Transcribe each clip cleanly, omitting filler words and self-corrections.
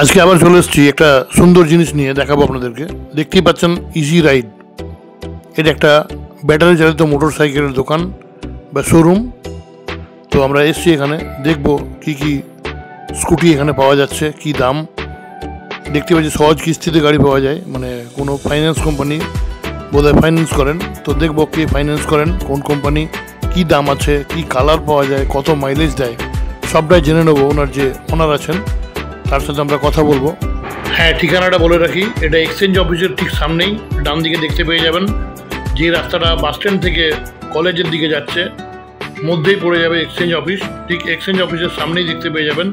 আজকে আবার চলে এসেছি একটা সুন্দর জিনিস নিয়ে দেখাবো আপনাদেরকে। দেখতেই পাচ্ছেন ইজি রাইড। এটা একটা ব্যাটারি চালিত মোটর সাইকেলের দোকান বা শোরুম। তো আমরা এসেছি এখানে, দেখবো কি কি স্কুটি এখানে পাওয়া যাচ্ছে, কি দাম। দেখতে পাচ্ছি সহজ কিস্তিতে গাড়ি পাওয়া যায়, মানে কোনো ফাইন্যান্স কোম্পানি বোধহয় ফাইন্যান্স করেন। তো দেখবো কে ফাইন্যান্স করেন, কোন কোম্পানি, কি দাম আছে, কি কালার পাওয়া যায়, কত মাইলেজ দেয়, সবটাই জেনে নেবো ওনার যে ওনার আছেন তার সাথে আমরা কথা বলবো। হ্যাঁ, ঠিকানাটা বলে রাখি, এটা এক্সচেঞ্জ অফিসের ঠিক সামনেই, ডান দিকে দেখতে পেয়ে যাবেন। যে রাস্তাটা বাস স্ট্যান্ড থেকে কলেজের দিকে যাচ্ছে মধ্যেই পড়ে যাবে এক্সচেঞ্জ অফিস। ঠিক এক্সচেঞ্জ অফিসের সামনেই দেখতে পেয়ে যাবেন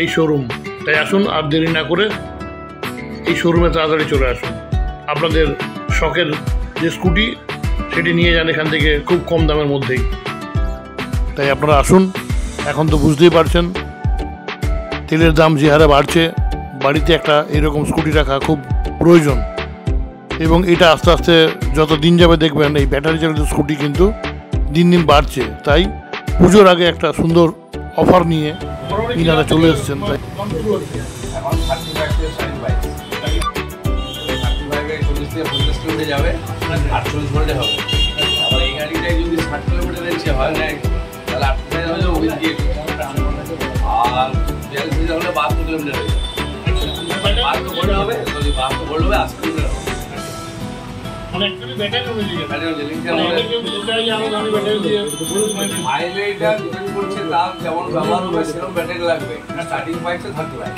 এই শোরুম। তাই আসুন, আর দেরি না করে এই শোরুমে তাড়াতাড়ি চলে আসুন। আপনাদের শখের যে স্কুটি সেটি নিয়ে যান এখান থেকে খুব কম দামের মধ্যেই। তাই আপনারা আসুন। এখন তো বুঝতেই পারছেন তেলের দাম যে হারে বাড়ছে, বাড়িতে একটা এরকম স্কুটি রাখা খুব প্রয়োজন। এবং এটা আস্তে আস্তে যত দিন যাবে দেখবেন এই ব্যাটারি চালিত স্কুটি কিন্তু দিন দিন বাড়ছে। তাই পুজোর আগে একটা সুন্দর অফার নিয়ে ইনারা চলে এসেছেন। তাই যাবে 48 ভোল্টে হবে। আবার এই গাড়িটাই যদি 60 কিলোমিটার রেঞ্জে হয় না তাহলে 48 হলে ওই দিয়ে আর 42 হলে 72 কিলোমিটার হয়ে যাবে। 72 ভোল্ট হবে, যদি 72 ভোল্ট হবে 80 কিলোমিটার হবে। মানে অ্যাকচুয়ালি ব্যাটারি অনুযায়ী মাইলেজটা ডিপেন্ড করছে তার যেমন ব্যবহার হবে সেরকম ব্যাটারি লাগবে। স্টার্টিং প্রাইসে 35।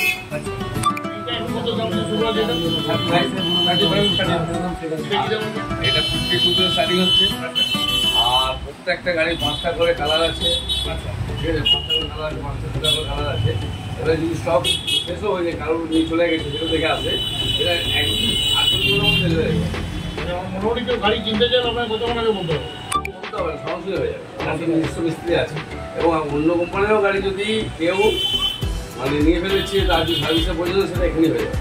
এটা 52 স্টার্টিং হচ্ছে। আর প্রত্যেকটা গাড়ি 5টা করে কালার আছে, ঠিক আছে? 5টা করে কালার, 5টা করে কালার আছে। এবার যদি স্টক শেষও হয়ে যায়, কারোর নিয়ে চলে গেছে, সেটা দেখে আসে, এটা একদম 8 কিলোর মধ্যে চলে যাবে। মোটামুটি কেউ গাড়ি কিনতে চান আপনার কত টাকা বলতে হবে? বলতে হবে, সহজই হয়ে যাবে। আমার নিজস্ব মিস্ত্রি আছে। এবং অন্য কোম্পানিরও গাড়ি যদি কেউ মানে নিয়ে ফেলেছে, তার যে সার্ভিসে পর্যন্ত সেটা এখানেই হয়ে যাবে।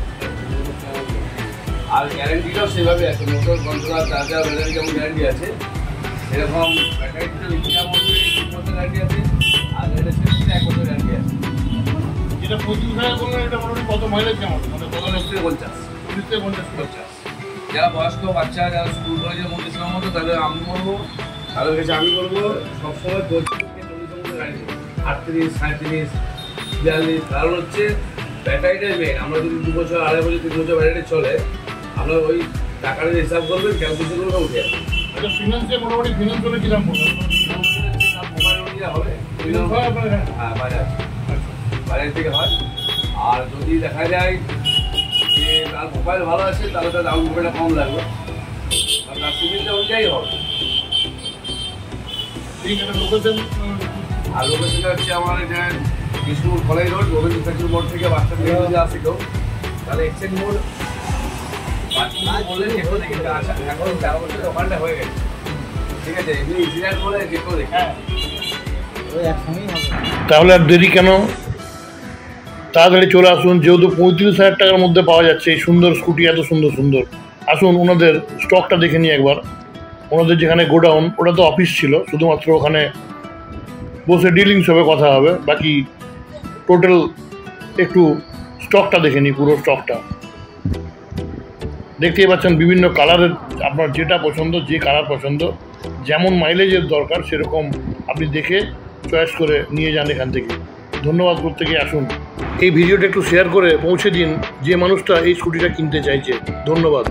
আর গ্যারান্টিটাও সেভাবে আছে, মোটর কন্ট্রোলার চার্জার ব্যাটারি যেমন গ্যারান্টি আছে, সেরকম ব্যাটারিটা লিথিয়াম মধ্যে 1 বছর গ্যারান্টি আছে। আর এটা 1 বছর গ্যারান্টি আছে। যেটা 25,000 বললেন, এটা মোটামুটি কত মাইলেজ কেমন? মানে 50 থেকে 50। যারা বয়স্ক বাচ্চা, যারা স্কুল কলেজের মধ্যে সীমাবদ্ধ, তাদের আমি বলবো, তাদের কাছে আমি বলবো সবসময় 40 থেকে 40-এর মধ্যে গাড়ি দেবো। 38, 37, 42। কারণ হচ্ছে ব্যাটারিটাই মেন। আমরা যদি 2 বছর, 2.5 বছর, 3 বছর ব্যাটারি চলে, আমরা ওই টাকাটা হিসাব করবেন, ক্যালকুলেশন করে উঠে যাবে। এটা ফিনান্সে মোটামুটি ফিনান্স করে কিরাম বলবো? মোবাইল অনুযায়ী হবে। হ্যাঁ, বাজার থেকে হয়। আর যদি দেখা যায় যে তার মোবাইল ভালো আছে, তাহলে তার ডাউন পেমেন্টটা কম লাগবে, আর তার সিভিলটা অনুযায়ী হবে। আর লোকেশনটা হচ্ছে আমার এটা Bishnupur college road, Rabindra factory মোড় থেকে বাসটা থেকে যদি আসে কেউ, তাহলে এক্সচেঞ্জ মোড় বললে যেগুলো দেখে এখন 13 বছরের ওখানটা হয়ে গেছে, ঠিক আছে? এমনি ইঞ্জিনিয়ার বলে যেগুলো দেখে তাহলে আর দেরি কেন, তাড়াতাড়ি চলে আসুন। যেহেতু 35,000 টাকার মধ্যে পাওয়া যাচ্ছে এই সুন্দর স্কুটি, এত সুন্দর সুন্দর। আসুন, ওনাদের স্টকটা দেখে নিই একবার। ওনাদের যেখানে গোডাউন, ওটা তো অফিস ছিল, শুধুমাত্র ওখানে বসে ডিলিংস হবে, কথা হবে। বাকি টোটাল একটু স্টকটা দেখে নিই, পুরো স্টকটা। দেখতেই পাচ্ছেন বিভিন্ন কালারের, আপনার যেটা পছন্দ, যে কালার পছন্দ, যেমন মাইলেজের দরকার সেরকম আপনি দেখে চয়েস করে নিয়ে যান এখান থেকে। ধন্যবাদ, প্রত্যেকে আসুন। এই ভিডিওটা একটু শেয়ার করে পৌঁছে দিন যে মানুষটা এই স্কুটিটা কিনতে চাইছে। ধন্যবাদ।